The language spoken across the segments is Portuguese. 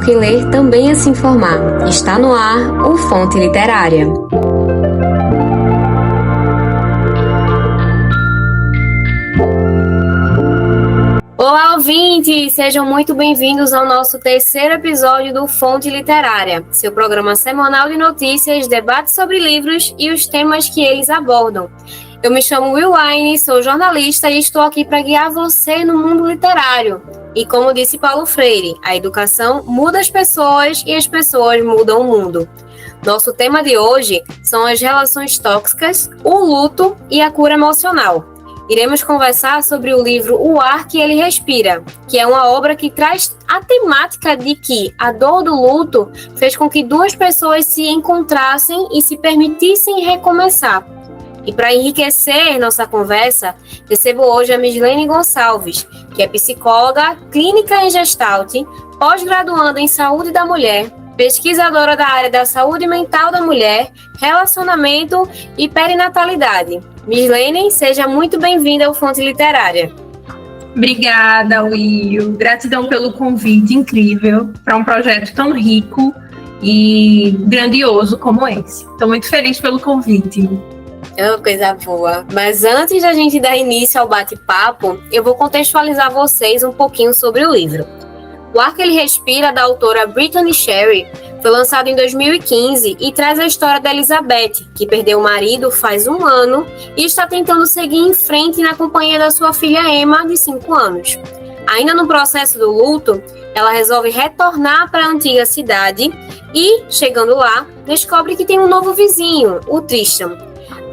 porque ler também é se informar. Está no ar o Fonte Literária. Olá, ouvintes! Sejam muito bem-vindos ao nosso terceiro episódio do Fonte Literária, seu programa semanal de notícias, debates sobre livros e os temas que eles abordam. Eu me chamo Will Wine, sou jornalista e estou aqui para guiar você no mundo literário. E como disse Paulo Freire, a educação muda as pessoas e as pessoas mudam o mundo. Nosso tema de hoje são as relações tóxicas, o luto e a cura emocional. Iremos conversar sobre o livro O Ar que Ele Respira, que é uma obra que traz a temática de que a dor do luto fez com que duas pessoas se encontrassem e se permitissem recomeçar. E para enriquecer nossa conversa, recebo hoje a Mislene Gonçalves, que é psicóloga, clínica em Gestalt, pós-graduanda em Saúde da Mulher, pesquisadora da área da saúde mental da mulher, relacionamento e perinatalidade. Mislene, seja muito bem-vinda ao Fonte Literária. Obrigada, Will. Gratidão pelo convite incrível para um projeto tão rico e grandioso como esse. Estou muito feliz pelo convite. Oh, coisa boa. Mas antes da gente dar início ao bate-papo, eu vou contextualizar vocês um pouquinho sobre o livro. O Ar que Ele Respira, da autora Brittany Sherry, foi lançado em 2015 e traz a história da Elizabeth, que perdeu o marido faz 1 ano e está tentando seguir em frente na companhia da sua filha Emma, de 5 anos. Ainda no processo do luto, ela resolve retornar para a antiga cidade e, chegando lá, descobre que tem um novo vizinho, o Tristan,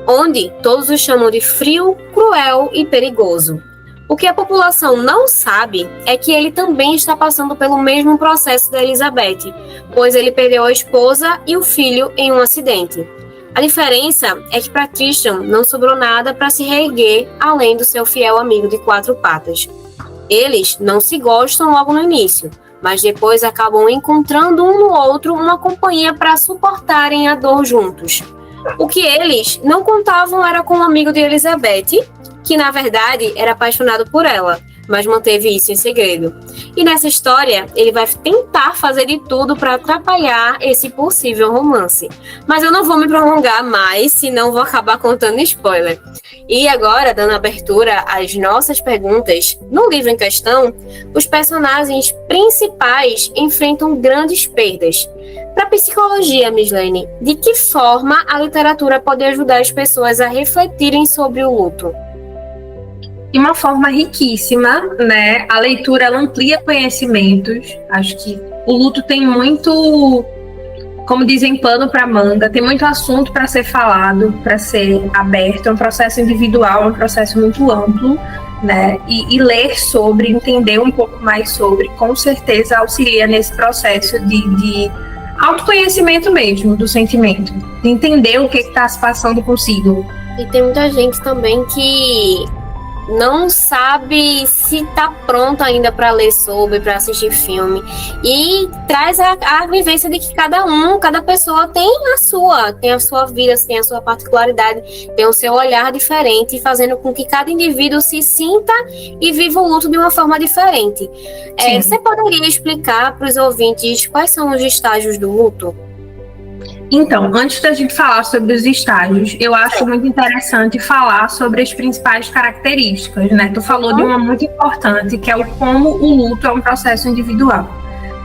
onde todos o chamam de frio, cruel e perigoso. O que a população não sabe é que ele também está passando pelo mesmo processo da Elizabeth, pois ele perdeu a esposa e o filho em um acidente. A diferença é que para Tristan não sobrou nada para se reerguer além do seu fiel amigo de 4 patas. Eles não se gostam logo no início, mas depois acabam encontrando um no outro uma companhia para suportarem a dor juntos. O que eles não contavam era com o amigo de Elizabeth, que na verdade era apaixonado por ela, mas manteve isso em segredo. E nessa história, ele vai tentar fazer de tudo para atrapalhar esse possível romance. Mas eu não vou me prolongar mais, senão vou acabar contando spoiler. E agora, dando abertura às nossas perguntas, no livro em questão, os personagens principais enfrentam grandes perdas. Para a psicologia, Mislene, de que forma a literatura pode ajudar as pessoas a refletirem sobre o luto? De uma forma riquíssima, né? A leitura ela amplia conhecimentos. Acho que o luto tem muito, como dizem, pano para manga, tem muito assunto para ser falado, para ser aberto. É um processo individual, é um processo muito amplo, né? E ler sobre, entender um pouco mais sobre, com certeza auxilia nesse processo de autoconhecimento mesmo do sentimento, de entender o que está se passando consigo. E tem muita gente também que não sabe se está pronto ainda para ler sobre, para assistir filme, e traz a vivência de que cada pessoa tem a sua vida, tem a sua particularidade, tem o seu olhar diferente, fazendo com que cada indivíduo se sinta e viva o luto de uma forma diferente. Você poderia explicar para os ouvintes quais são os estágios do luto? Então, antes da gente falar sobre os estágios, eu acho muito interessante falar sobre as principais características, né? Tu falou de uma muito importante, que é o como o luto é um processo individual.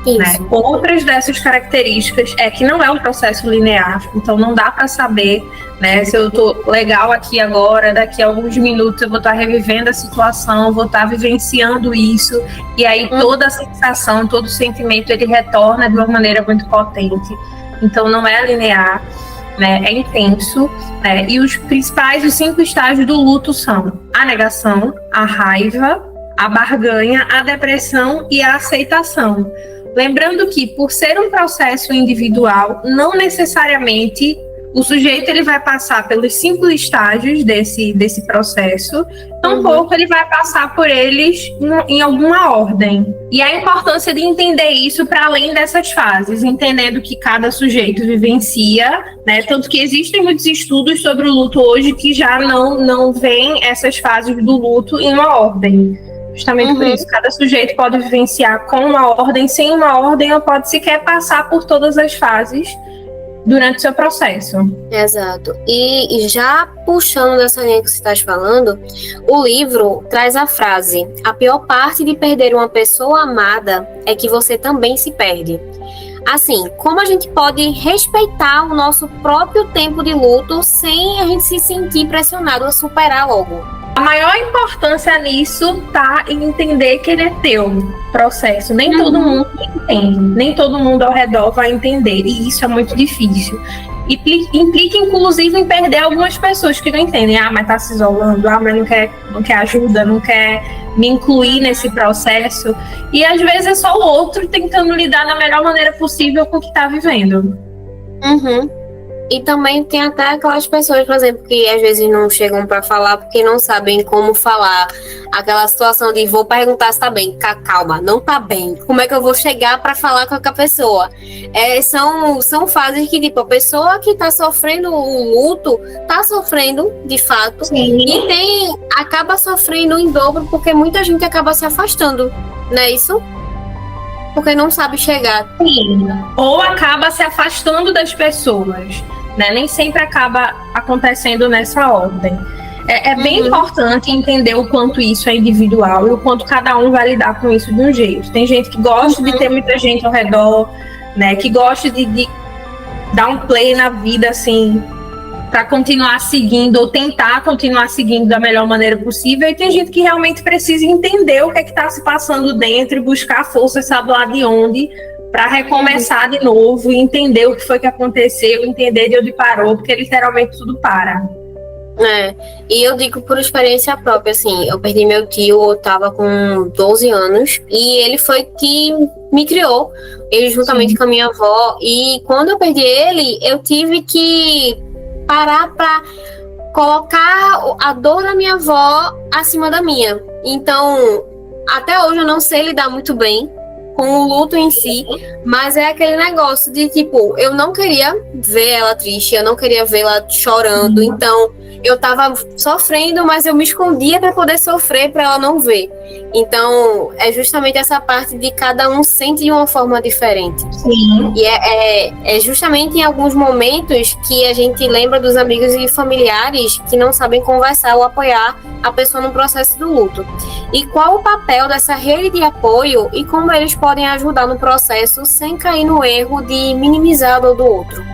Né? Outras dessas características é que não é um processo linear, então não dá para saber, né, se eu tô legal aqui agora, daqui a alguns minutos eu vou estar revivendo a situação, vou estar vivenciando isso, e aí toda a sensação, todo o sentimento, ele retorna de uma maneira muito potente. Então não é linear, né? É intenso, né? E os 5 estágios do luto são a negação, a raiva, a barganha, a depressão e a aceitação. Lembrando que, por ser um processo individual, não necessariamente o sujeito ele vai passar pelos 5 estágios desse processo, tampouco ele vai passar por eles em alguma ordem. E a importância de entender isso para além dessas fases, entendendo que cada sujeito vivencia, né? Tanto que existem muitos estudos sobre o luto hoje que já não veem essas fases do luto em uma ordem. Justamente por isso, cada sujeito pode vivenciar com uma ordem, sem uma ordem, ou pode sequer passar por todas as fases durante o seu processo. Exato. E já puxando dessa linha que você está falando, o livro traz a frase: a pior parte de perder uma pessoa amada é que você também se perde. Assim, como a gente pode respeitar o nosso próprio tempo de luto sem a gente se sentir pressionado a superar logo? A maior importância nisso tá em entender que ele é teu processo. Nem todo mundo entende, nem todo mundo ao redor vai entender, e isso é muito difícil. Implica, inclusive, em perder algumas pessoas que não entendem. Ah, mas tá se isolando, ah, mas não quer ajuda, não quer me incluir nesse processo. E às vezes é só o outro tentando lidar da melhor maneira possível com o que tá vivendo. E também tem até aquelas pessoas, por exemplo, que às vezes não chegam para falar porque não sabem como falar. Aquela situação de vou perguntar se tá bem. Calma, não tá bem. Como é que eu vou chegar para falar com a pessoa? São fases que, tipo, a pessoa que tá sofrendo o luto tá sofrendo, de fato. Sim. E acaba sofrendo em dobro porque muita gente acaba se afastando, não é isso? Porque não sabe chegar. Sim. Ou acaba se afastando das pessoas, né? Nem sempre acaba acontecendo nessa ordem. É bem importante entender o quanto isso é individual e o quanto cada um vai lidar com isso de um jeito. Tem gente que gosta de ter muita gente ao redor, né? Que gosta de dar um play na vida, assim, para continuar seguindo ou tentar continuar seguindo da melhor maneira possível. E tem gente que realmente precisa entender o que é que está se passando dentro e buscar força, sabe lá de onde, para recomeçar de novo e entender o que foi que aconteceu, entender de onde parou, porque literalmente tudo para. E eu digo por experiência própria, assim, eu perdi meu tio, eu tava com 12 anos, e ele foi que me criou, ele juntamente com a minha avó, e quando eu perdi ele, eu tive que parar para colocar a dor da minha avó acima da minha. Então, até hoje eu não sei lidar muito bem com o luto em si, mas é aquele negócio de, tipo, eu não queria ver ela triste, eu não queria vê-la chorando, então eu tava sofrendo, mas eu me escondia para poder sofrer, para ela não ver. Então, é justamente essa parte de cada um sente de uma forma diferente. Sim. E é justamente em alguns momentos que a gente lembra dos amigos e familiares que não sabem conversar ou apoiar a pessoa no processo do luto. E qual o papel dessa rede de apoio e como eles podem ajudar no processo sem cair no erro de minimizar a dor do outro?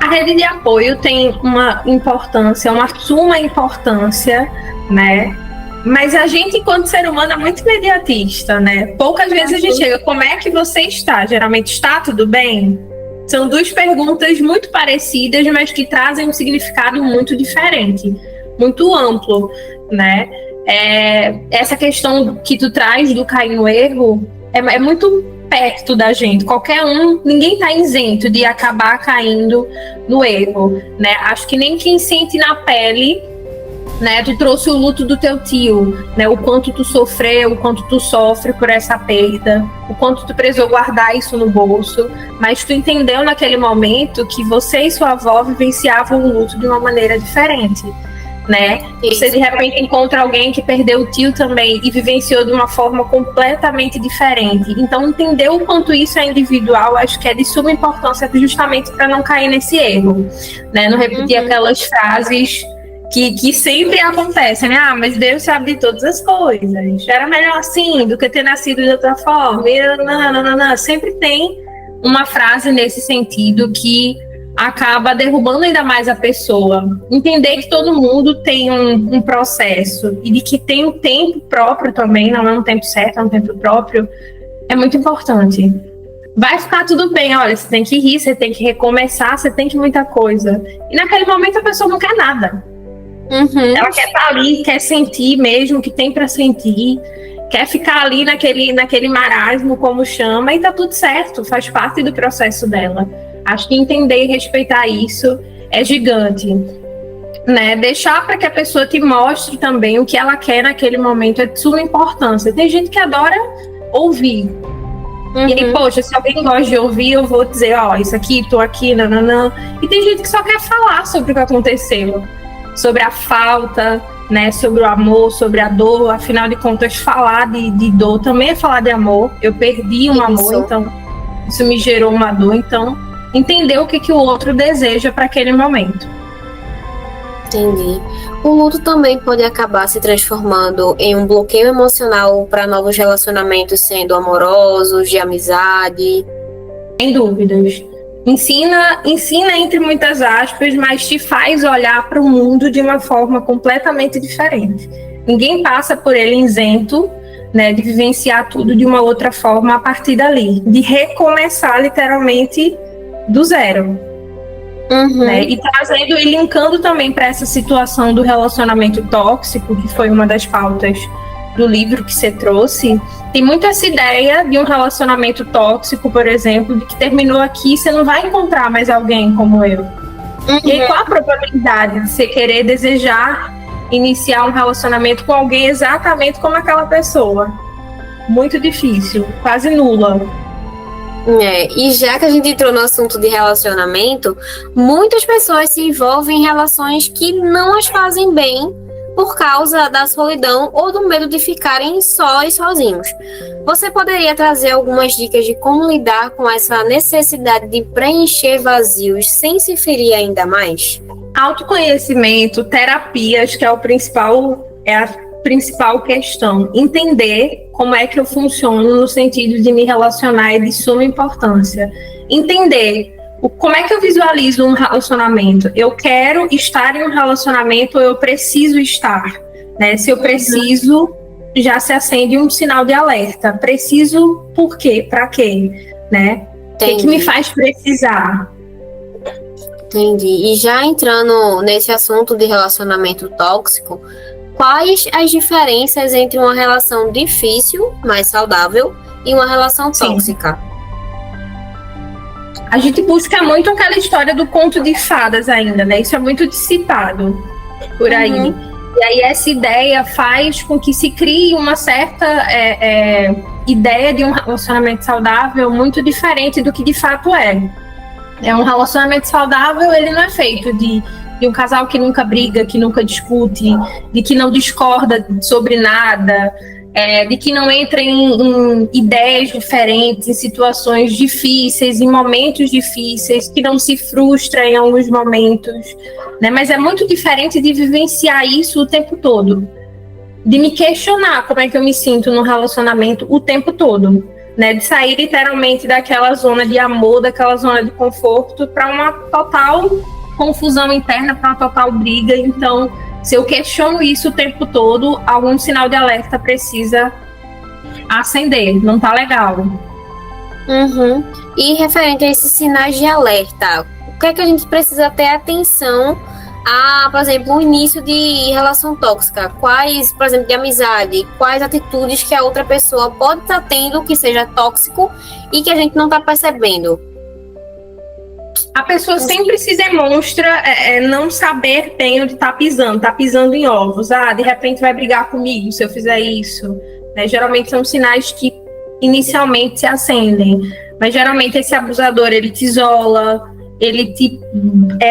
A rede de apoio tem uma importância, uma suma importância, né? Mas a gente, enquanto ser humano, é muito imediatista, né? Poucas vezes a gente chega, como é que você está? Geralmente, está tudo bem? São duas perguntas muito parecidas, mas que trazem um significado muito diferente, muito amplo, né? Essa questão que tu traz do cair no erro é muito perto da gente. Qualquer um, ninguém está isento de acabar caindo no erro, né? Acho que nem quem sente na pele, né? Tu trouxe o luto do teu tio, né? O quanto tu sofreu, o quanto tu sofre por essa perda, o quanto tu precisou guardar isso no bolso, mas tu entendeu naquele momento que você e sua avó vivenciavam o luto de uma maneira diferente, né? Você de repente encontra alguém que perdeu o tio também e vivenciou de uma forma completamente diferente. Então entender o quanto isso é individual, acho que é de suma importância justamente para não cair nesse erro, né? Não repetir aquelas frases que sempre acontecem, né? Ah, mas Deus sabe de todas as coisas. Era melhor assim do que ter nascido de outra forma. E sempre tem uma frase nesse sentido que acaba derrubando ainda mais a pessoa. Entender que todo mundo tem um processo e de que tem um tempo próprio também, não é um tempo certo, é um tempo próprio, é muito importante. Vai ficar tudo bem, olha, você tem que rir, você tem que recomeçar, você tem que muita coisa. E naquele momento a pessoa não quer nada. Ela quer estar ali, quer sentir mesmo o que tem para sentir, quer ficar ali naquele marasmo, como chama, e tá tudo certo, faz parte do processo dela. Acho que entender e respeitar isso é gigante, né? Deixar para que a pessoa te mostre também o que ela quer naquele momento é de suma importância. Tem gente que adora ouvir. E aí, poxa, se alguém gosta de ouvir, eu vou dizer, ó, isso aqui, tô aqui, nananã. E tem gente que só quer falar sobre o que aconteceu, sobre a falta, né, sobre o amor, sobre a dor. Afinal de contas, falar de dor também é falar de amor. Eu perdi um amor, então isso me gerou uma dor. Então, entender o que o outro deseja para aquele momento. Entendi. O luto também pode acabar se transformando em um bloqueio emocional para novos relacionamentos, sendo amorosos, de amizade. Sem dúvidas. Ensina entre muitas aspas, mas te faz olhar para o mundo de uma forma completamente diferente. Ninguém passa por ele isento, né, de vivenciar tudo de uma outra forma a partir dali, de recomeçar literalmente do zero. Né? E trazendo e linkando também para essa situação do relacionamento tóxico, que foi uma das pautas do livro que você trouxe, tem muito essa ideia de um relacionamento tóxico, por exemplo, de que terminou aqui, você não vai encontrar mais alguém como eu. E aí, qual a probabilidade de você querer desejar iniciar um relacionamento com alguém exatamente como aquela pessoa? Muito difícil, quase nula. E já que a gente entrou no assunto de relacionamento, muitas pessoas se envolvem em relações que não as fazem bem por causa da solidão ou do medo de ficarem só e sozinhos. Você poderia trazer algumas dicas de como lidar com essa necessidade de preencher vazios sem se ferir ainda mais? Autoconhecimento, terapias, que é a principal questão. Entender como é que eu funciono no sentido de me relacionar é de suma importância. Entender como é que eu visualizo um relacionamento. Eu quero estar em um relacionamento ou eu preciso estar? Né? Se eu preciso, já se acende um sinal de alerta. Preciso por quê? Para quê? Né? O que me faz precisar? Entendi. E já entrando nesse assunto de relacionamento tóxico, quais as diferenças entre uma relação difícil, mais saudável, e uma relação tóxica? A gente busca muito aquela história do conto de fadas ainda, né? Isso é muito dissipado por aí. E aí essa ideia faz com que se crie uma certa ideia de um relacionamento saudável muito diferente do que de fato é. Um relacionamento saudável, ele não é feito de um casal que nunca briga, que nunca discute, de que não discorda sobre nada, de que não entra em ideias diferentes, em situações difíceis, em momentos difíceis, que não se frustra em alguns momentos, né? Mas é muito diferente de vivenciar isso o tempo todo, de me questionar como é que eu me sinto no relacionamento o tempo todo, né? De sair literalmente daquela zona de amor, daquela zona de conforto, para uma total confusão interna, para uma total briga. Então, se eu questiono isso o tempo todo, algum sinal de alerta precisa acender, não tá legal. E referente a esses sinais de alerta, o que é que a gente precisa ter atenção a, por exemplo, o início de relação tóxica? Quais, por exemplo, de amizade, quais atitudes que a outra pessoa pode estar tendo que seja tóxico e que a gente não está percebendo? A pessoa sempre se demonstra não saber bem onde tá pisando em ovos. De repente vai brigar comigo se eu fizer isso. Né? Geralmente são sinais que inicialmente se acendem. Mas geralmente esse abusador, ele te isola, ele te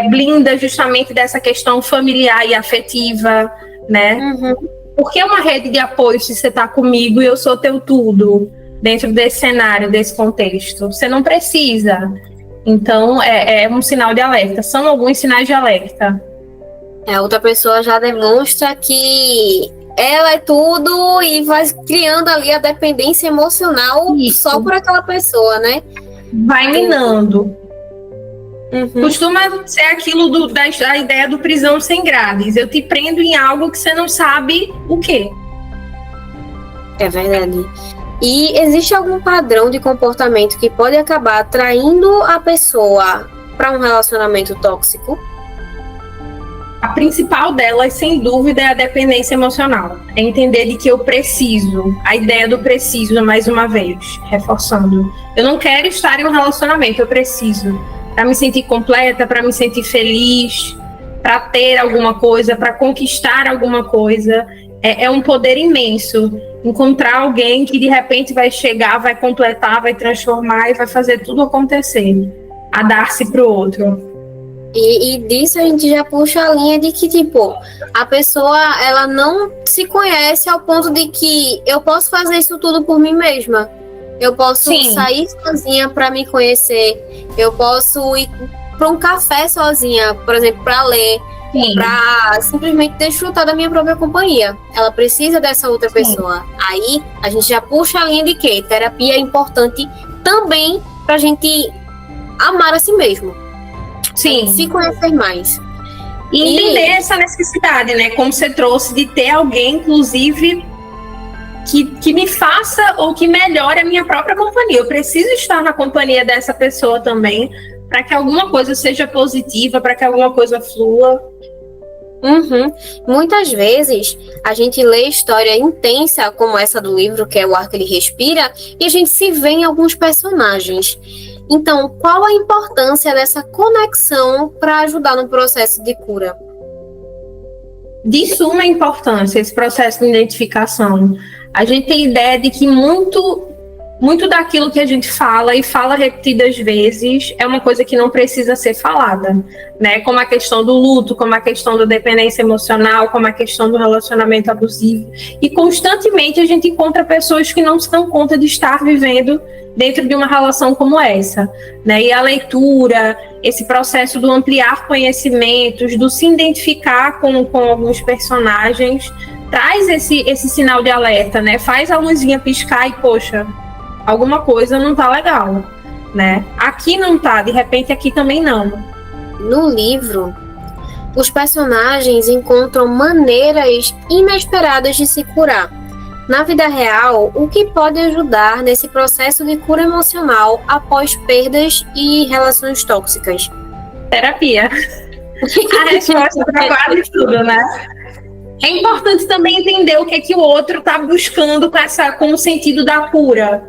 blinda justamente dessa questão familiar e afetiva, né? Porque é uma rede de apoio se você tá comigo e eu sou teu tudo dentro desse cenário, desse contexto. Você não precisa. Então, é um sinal de alerta. São alguns sinais de alerta. A outra pessoa já demonstra que ela é tudo e vai criando ali a dependência emocional só por aquela pessoa, né? Vai minando. Costuma ser aquilo da ideia do prisão sem grades. Eu te prendo em algo que você não sabe o quê. É verdade. E existe algum padrão de comportamento que pode acabar atraindo a pessoa para um relacionamento tóxico? A principal delas, sem dúvida, é a dependência emocional. É entender de que eu preciso. A ideia do preciso, mais uma vez, reforçando. Eu não quero estar em um relacionamento, eu preciso. Para me sentir completa, para me sentir feliz, para ter alguma coisa, para conquistar alguma coisa. É um poder imenso. Encontrar alguém que de repente vai chegar, vai completar, vai transformar e vai fazer tudo acontecer. A dar-se para o outro. E disso a gente já puxa a linha de que, tipo, a pessoa, ela não se conhece ao ponto de que eu posso fazer isso tudo por mim mesma. Eu posso sair sozinha para me conhecer. Eu posso ir para um café sozinha, por exemplo, para ler, para simplesmente desfrutar da minha própria companhia. Ela precisa dessa outra pessoa. Aí a gente já puxa a linha de que terapia é importante também para a gente amar a si mesmo. Sim. Se conhecer mais. E entender essa necessidade, né? Como você trouxe, de ter alguém, inclusive, que me faça ou que melhore a minha própria companhia. Eu preciso estar na companhia dessa pessoa também, para que alguma coisa seja positiva, para que alguma coisa flua. Muitas vezes a gente lê história intensa como essa do livro, que é O Ar que Ele Respira, e a gente se vê em alguns personagens. Então, qual a importância dessa conexão para ajudar no processo de cura? De suma importância esse processo de identificação. A gente tem ideia de que muito daquilo que a gente fala e fala repetidas vezes é uma coisa que não precisa ser falada, né? Como a questão do luto, como a questão da dependência emocional, como a questão do relacionamento abusivo. E constantemente a gente encontra pessoas que não se dão conta de estar vivendo dentro de uma relação como essa, né? E a leitura, esse processo do ampliar conhecimentos, do se identificar com alguns personagens, traz esse sinal de alerta, né? Faz a luzinha piscar e, poxa, alguma coisa não tá legal, né? Aqui não tá, de repente aqui também não. No livro, os personagens encontram maneiras inesperadas de se curar. Na vida real, o que pode ajudar nesse processo de cura emocional após perdas e relações tóxicas? Terapia. A resposta para quase tudo, né? É importante também entender o que é que o outro está buscando com o sentido da cura,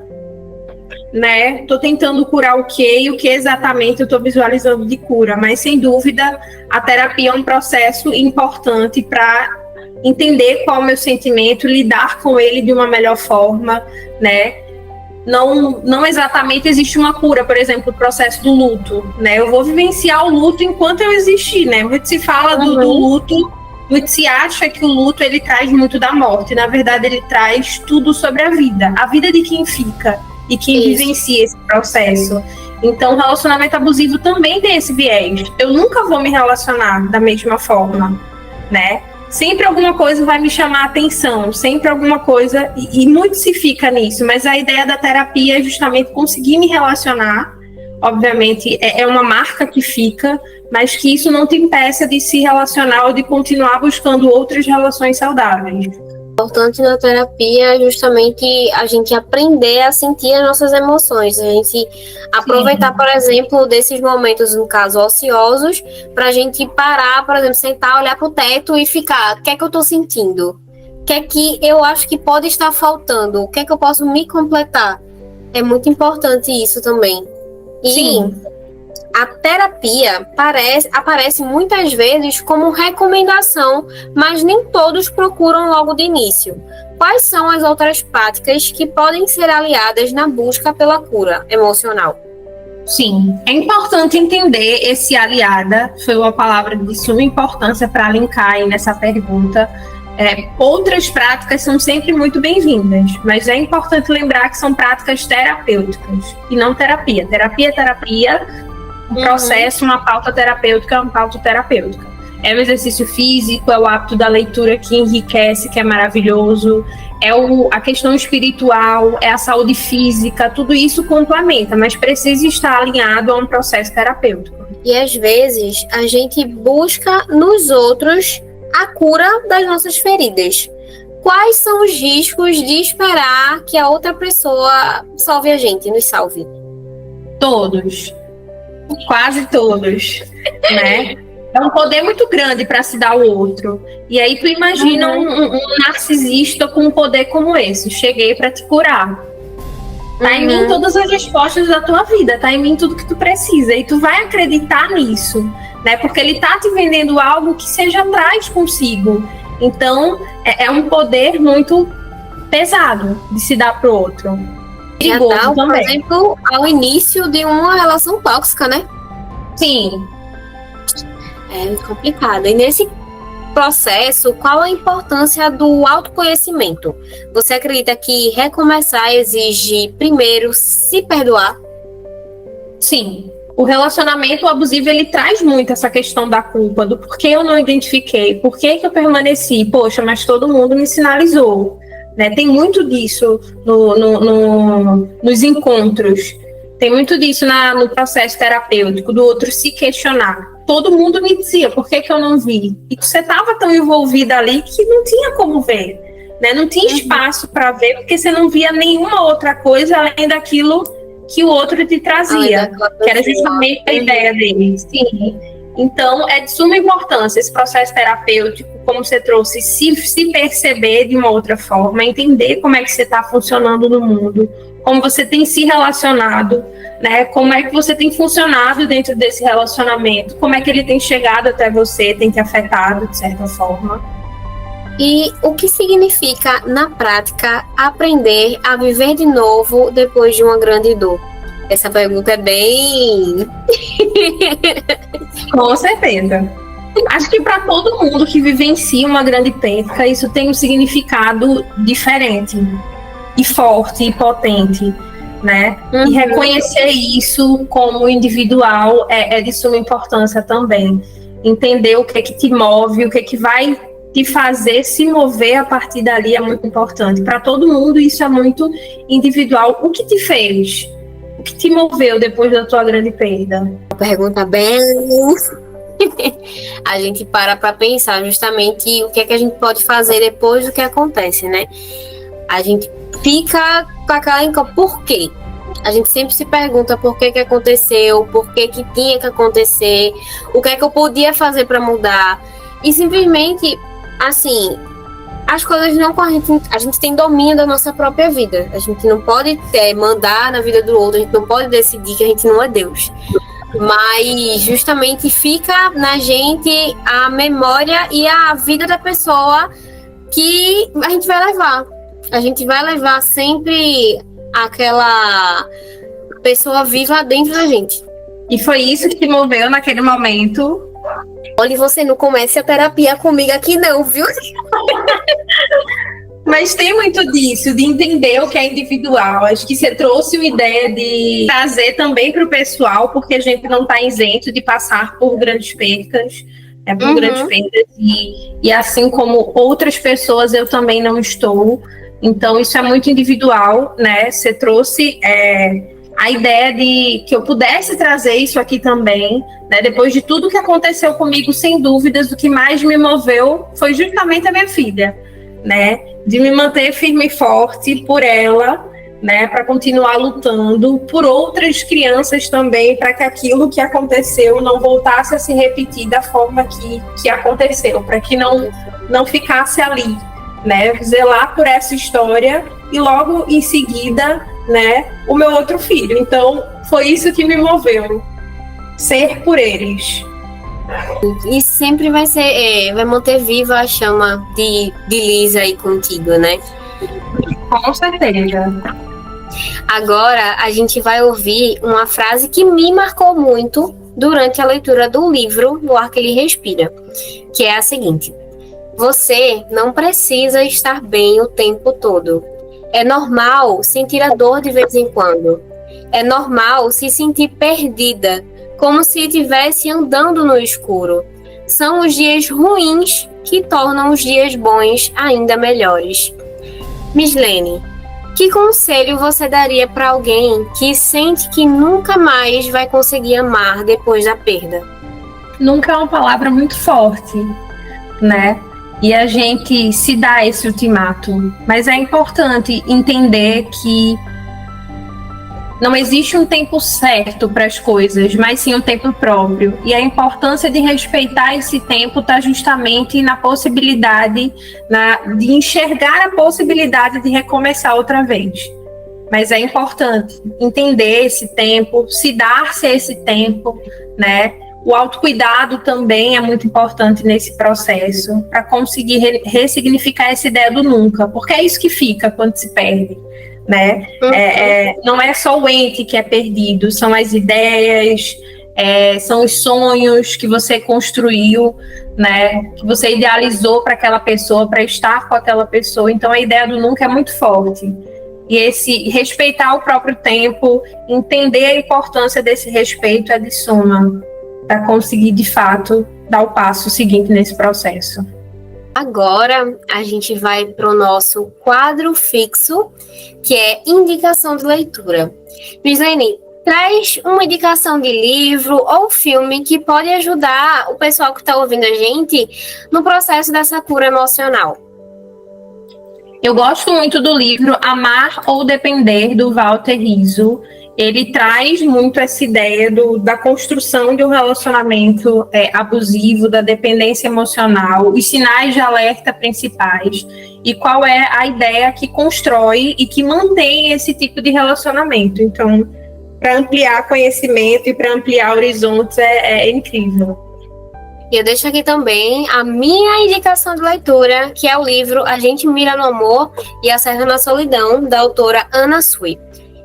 né? Tô tentando curar o quê e o que exatamente eu tô visualizando de cura, mas sem dúvida a terapia é um processo importante para entender qual é o meu sentimento, lidar com ele de uma melhor forma, né? Não exatamente existe uma cura, por exemplo, o processo do luto, né? Eu vou vivenciar o luto enquanto eu existir, né? Muito se fala do luto, muito se acha que o luto ele traz muito da morte, na verdade ele traz tudo sobre a vida de quem fica e quem vivencia esse processo. Então, o relacionamento abusivo também tem esse viés. Eu nunca vou me relacionar da mesma forma, né? Sempre alguma coisa vai me chamar a atenção, sempre alguma coisa, e muito se fica nisso, mas a ideia da terapia é justamente conseguir me relacionar. Obviamente, é uma marca que fica, mas que isso não te impeça de se relacionar ou de continuar buscando outras relações saudáveis. O importante na terapia é justamente a gente aprender a sentir as nossas emoções, a gente aproveitar, por exemplo, desses momentos, no caso, ociosos, para a gente parar, por exemplo, sentar, olhar para o teto e ficar, o que é que eu estou sentindo? O que é que eu acho que pode estar faltando? O que é que eu posso me completar? É muito importante isso também. E a terapia aparece muitas vezes como recomendação, mas nem todos procuram logo de início. Quais são as outras práticas que podem ser aliadas na busca pela cura emocional? Sim, é importante entender esse aliada, foi uma palavra de suma importância para linkar aí nessa pergunta. Outras práticas são sempre muito bem-vindas, mas é importante lembrar que são práticas terapêuticas e não terapia. Terapia é terapia, um processo, uma pauta terapêutica é uma pauta terapêutica. É o exercício físico, é o hábito da leitura que enriquece, que é maravilhoso, é a questão espiritual, é a saúde física, tudo isso complementa, mas precisa estar alinhado a um processo terapêutico. E às vezes a gente busca nos outros a cura das nossas feridas. Quais são os riscos de esperar que a outra pessoa salve a gente, nos salve? Todos. Quase todos, né? É um poder muito grande para se dar ao outro. E aí tu imagina um narcisista com um poder como esse. Cheguei para te curar. Tá em mim todas as respostas da tua vida. Tá em mim tudo que tu precisa. E tu vai acreditar nisso, né? Porque ele tá te vendendo algo que você já traz consigo. Então, é um poder muito pesado de se dar pro outro. Perigoso também. Por exemplo, ao início de uma relação tóxica, né? Sim. É complicado. E nesse processo, qual a importância do autoconhecimento? Você acredita que recomeçar exige primeiro se perdoar? Sim. O relacionamento abusivo, ele traz muito essa questão da culpa, do porquê eu não identifiquei, por que eu permaneci, poxa, mas todo mundo me sinalizou, né? Tem muito disso nos encontros, tem muito disso no processo terapêutico, do outro se questionar. Todo mundo me dizia, por que eu não vi? E você estava tão envolvida ali que não tinha como ver, né? Não tinha espaço para ver, porque você não via nenhuma outra coisa além daquilo que o outro te trazia, que era justamente a ideia dele. Sim. Então, é de suma importância esse processo terapêutico, como você trouxe, se perceber de uma outra forma, entender como é que você está funcionando no mundo, como você tem se relacionado, né? Como é que você tem funcionado dentro desse relacionamento, como é que ele tem chegado até você, tem te afetado de certa forma. E o que significa, na prática, aprender a viver de novo depois de uma grande dor? Essa pergunta é bem... Com certeza. Acho que para todo mundo que vivencia uma grande perca, isso tem um significado diferente e forte e potente, né? Uhum. E reconhecer isso como individual é de suma importância também. Entender o que é que te move, o que é que vai te fazer se mover a partir dali é muito importante. Para todo mundo isso é muito individual. O que te fez? O que te moveu depois da tua grande perda? Uma pergunta bem... A gente para pensar justamente o que é que a gente pode fazer depois do que acontece, né? A gente fica com aquela... Por quê? A gente sempre se pergunta por que aconteceu, por que tinha que acontecer, o que é que eu podia fazer para mudar. E simplesmente, assim, as coisas não... A gente tem domínio da nossa própria vida. A gente não pode mandar na vida do outro, a gente não pode decidir que a gente não é Deus. Mas justamente fica na gente a memória e a vida da pessoa que a gente vai levar. A gente vai levar sempre aquela pessoa viva dentro da gente. E foi isso que te moveu naquele momento. Olha, você não comece a terapia comigo aqui não, viu? Mas tem muito disso, de entender o que é individual. Acho que você trouxe uma ideia de trazer também para o pessoal, porque a gente não está isento de passar por grandes percas, por grandes perdas. E assim como outras pessoas, eu também não estou. Então, isso é muito individual, né? Você trouxe a ideia de que eu pudesse trazer isso aqui também, né? Depois de tudo que aconteceu comigo, sem dúvidas, o que mais me moveu foi justamente a minha filha, né? De me manter firme e forte por ela, né? Para continuar lutando por outras crianças também, para que aquilo que aconteceu não voltasse a se repetir da forma que aconteceu, para que não ficasse ali, né? Zelar por essa história e logo em seguida, né, o meu outro filho. Então, foi isso que me moveu, ser por eles. E sempre vai ser, vai manter viva a chama de Lisa aí contigo, né? Com certeza. Agora a gente vai ouvir uma frase que me marcou muito durante a leitura do livro O Ar que Ele Respira, que é a seguinte: você não precisa estar bem o tempo todo. É normal sentir a dor de vez em quando. É normal se sentir perdida, como se estivesse andando no escuro. São os dias ruins que tornam os dias bons ainda melhores. Mislene, que conselho você daria para alguém que sente que nunca mais vai conseguir amar depois da perda? Nunca é uma palavra muito forte, né? E a gente se dá esse ultimato. Mas é importante entender que não existe um tempo certo para as coisas, mas sim um tempo próprio. E a importância de respeitar esse tempo está justamente na possibilidade, de enxergar a possibilidade de recomeçar outra vez. Mas é importante entender esse tempo, se dar-se esse tempo, né? O autocuidado também é muito importante nesse processo, para conseguir ressignificar essa ideia do nunca, porque é isso que fica quando se perde, né? Não é só o ente que é perdido, são as ideias, são os sonhos que você construiu, né, que você idealizou para aquela pessoa, para estar com aquela pessoa. Então a ideia do nunca é muito forte. E esse respeitar o próprio tempo, entender a importância desse respeito é de suma para conseguir, de fato, dar o passo seguinte nesse processo. Agora a gente vai para o nosso quadro fixo, que é indicação de leitura. Mislene, traz uma indicação de livro ou filme que pode ajudar o pessoal que está ouvindo a gente no processo dessa cura emocional. Eu gosto muito do livro Amar ou Depender, do Walter Rizzo. Ele traz muito essa ideia da construção de um relacionamento abusivo, da dependência emocional, os sinais de alerta principais e qual é a ideia que constrói e que mantém esse tipo de relacionamento. Então, para ampliar conhecimento e para ampliar horizontes é incrível. E eu deixo aqui também a minha indicação de leitura, que é o livro A Gente Mira no Amor e Acerta na Solidão, da autora Anna Sui,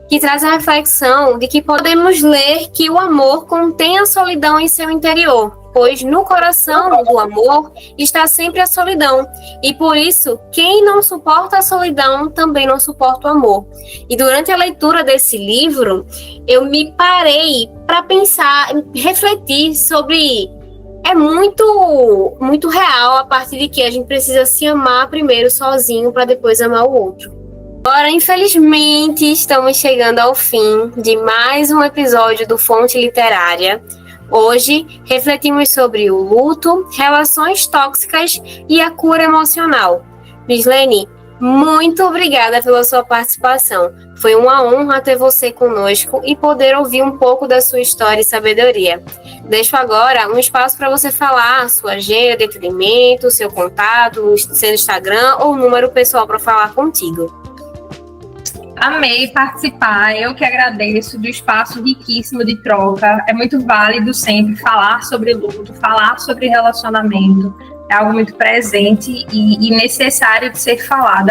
que traz a reflexão de que podemos ler que o amor contém a solidão em seu interior, pois no coração do amor está sempre a solidão, e por isso, quem não suporta a solidão também não suporta o amor. E durante a leitura desse livro, eu me parei para pensar, refletir sobre... É muito real a parte de que a gente precisa se amar primeiro sozinho para depois amar o outro. Agora, infelizmente, estamos chegando ao fim de mais um episódio do Fonte Literária. Hoje, refletimos sobre o luto, relações tóxicas e a cura emocional. Mislene, muito obrigada pela sua participação. Foi uma honra ter você conosco e poder ouvir um pouco da sua história e sabedoria. Deixo agora um espaço para você falar sua agenda de atendimento, seu contato, seu Instagram ou número pessoal para falar contigo. Amei participar, eu que agradeço do espaço riquíssimo de troca. É muito válido sempre falar sobre luto, falar sobre relacionamento. É algo muito presente e necessário de ser falado.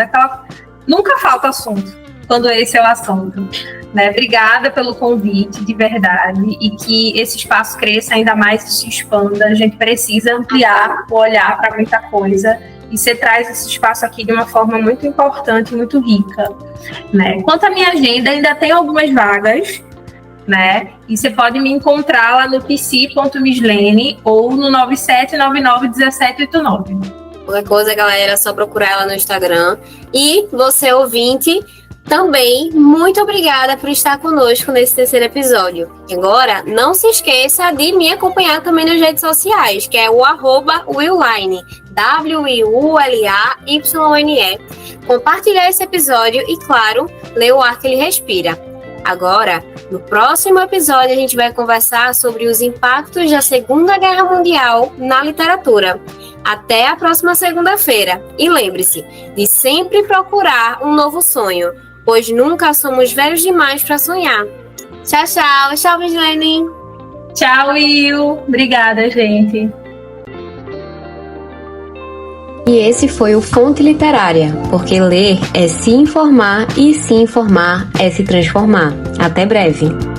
Nunca falta assunto quando esse é o assunto. Né? Obrigada pelo convite, de verdade, e que esse espaço cresça ainda mais e se expanda. A gente precisa ampliar o olhar para muita coisa e você traz esse espaço aqui de uma forma muito importante, muito rica. Né? Quanto à minha agenda, ainda tem algumas vagas, né? E você pode me encontrar lá no psi.mislene ou no 97991789. Qualquer coisa, galera, é só procurar ela no Instagram. E você, ouvinte, também, muito obrigada por estar conosco nesse terceiro episódio. Agora, não se esqueça de me acompanhar também nas redes sociais, que é o @willine, WIULAYNE. Compartilhar esse episódio e, claro, ler O Ar que Ele Respira. Agora, no próximo episódio, a gente vai conversar sobre os impactos da Segunda Guerra Mundial na literatura. Até a próxima segunda-feira. E lembre-se de sempre procurar um novo sonho, pois nunca somos velhos demais para sonhar. Tchau, tchau. Tchau, Mislene. Tchau, Will. Obrigada, gente. E esse foi o Fonte Literária, porque ler é se informar e se informar é se transformar. Até breve!